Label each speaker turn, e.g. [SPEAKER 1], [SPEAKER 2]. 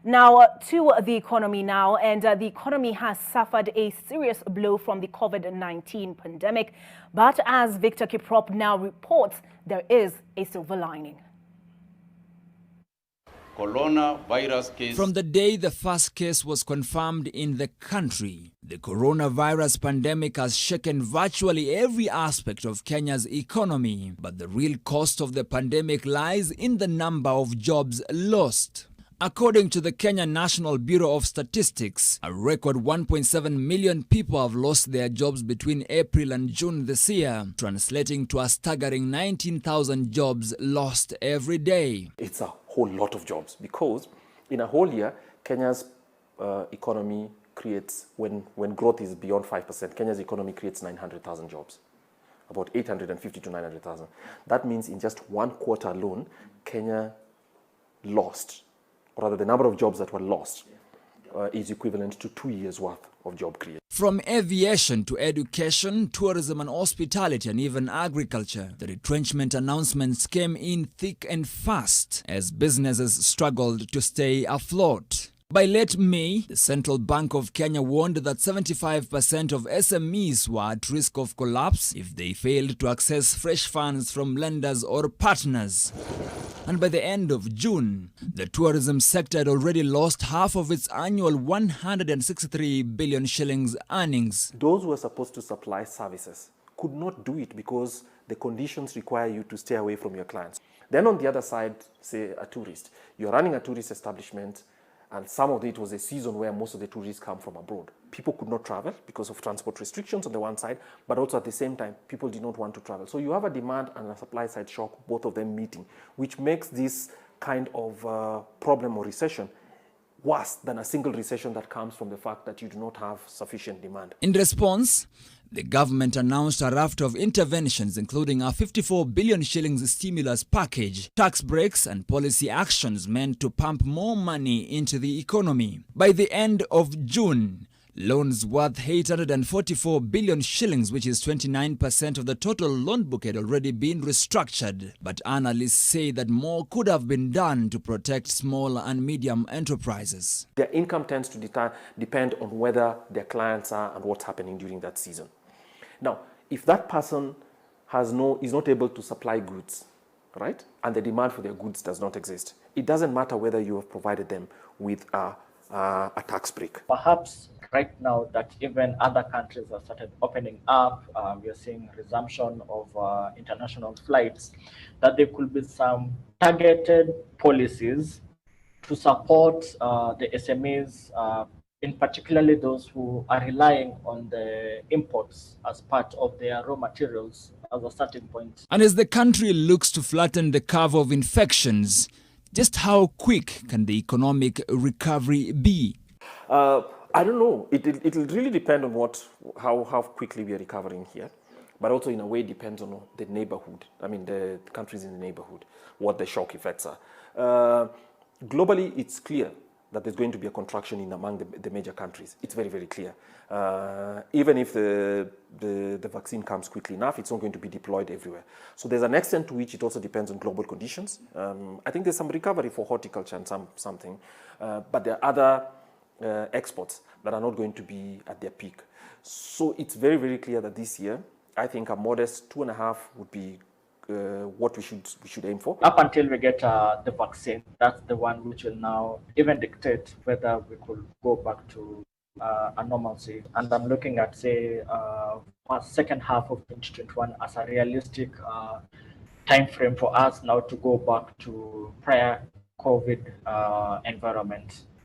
[SPEAKER 1] Now, to the economy now, and the economy has suffered a serious blow from the COVID-19 pandemic. But as Victor Kiprop now reports, there is a silver lining.
[SPEAKER 2] Coronavirus case.
[SPEAKER 3] From the day the first case was confirmed in the country, the coronavirus pandemic has shaken virtually every aspect of Kenya's economy. But the real cost of the pandemic lies in the number of jobs lost. According to the Kenya National Bureau of Statistics, a record 1.7 million people have lost their jobs between April and June this year, translating to a staggering 19,000 jobs lost every day.
[SPEAKER 4] It's a whole lot of jobs because in a whole year, Kenya's economy creates, when growth is beyond 5%, Kenya's economy creates 900,000 jobs, about 850 to 900,000. That means in just one quarter alone, Kenya lost, or rather the number of jobs that were lost is equivalent to 2 years worth of job creation.
[SPEAKER 3] From aviation to education, tourism and hospitality and even agriculture, the retrenchment announcements came in thick and fast as businesses struggled to stay afloat. By late May, the Central Bank of Kenya warned that 75% of SMEs were at risk of collapse if they failed to access fresh funds from lenders or partners. And by the end of June, the tourism sector had already lost half of its annual 163 billion shillings earnings.
[SPEAKER 4] Those who are supposed to supply services could not do it because the conditions require you to stay away from your clients. Then on the other side, say a tourist. You're running a tourist establishment, and some of it was a season where most of the tourists come from abroad. People could not travel because of transport restrictions on the one side, but also at the same time, people did not want to travel. So you have a demand and a supply side shock, both of them meeting, which makes this kind of problem or recession worse than a single recession that comes from the fact that you do not have sufficient demand.
[SPEAKER 3] In response, the government announced a raft of interventions, including a 54 billion shillings stimulus package, tax breaks and policy actions meant to pump more money into the economy. By the end of June, loans worth 844 billion shillings, which is 29% of the total loan book, had already been restructured. But analysts say that more could have been done to protect small and medium enterprises.
[SPEAKER 4] Their income tends to depend on whether their clients are and what's happening during that season. Now, if that person is not able to supply goods, right, and the demand for their goods does not exist, it doesn't matter whether you have provided them with a tax break.
[SPEAKER 5] Perhaps right now that even other countries have started opening up, we are seeing resumption of international flights, that there could be some targeted policies to support the SMEs, in particularly those who are relying on the imports as part of their raw materials as a starting point.
[SPEAKER 3] And as the country looks to flatten the curve of infections, just how quick can the economic recovery be?
[SPEAKER 4] I don't know. It'll really depend on how quickly we are recovering here, but also in a way depends on the neighborhood. I mean, the countries in the neighborhood, what the shock effects are. Globally, it's clear that there's going to be a contraction among the major countries. It's very, very clear. Even if the vaccine comes quickly enough, it's not going to be deployed everywhere. So there's an extent to which it also depends on global conditions. I think there's some recovery for horticulture and something, but there are other exports that are not going to be at their peak. So it's very, very clear that this year, I think a modest 2.5 would be what we should aim for.
[SPEAKER 5] Up until we get the vaccine, that's the one which will now even dictate whether we could go back to a normalcy. And I'm looking at, say, second half of 2021 as a realistic time frame for us now to go back to prior COVID environment.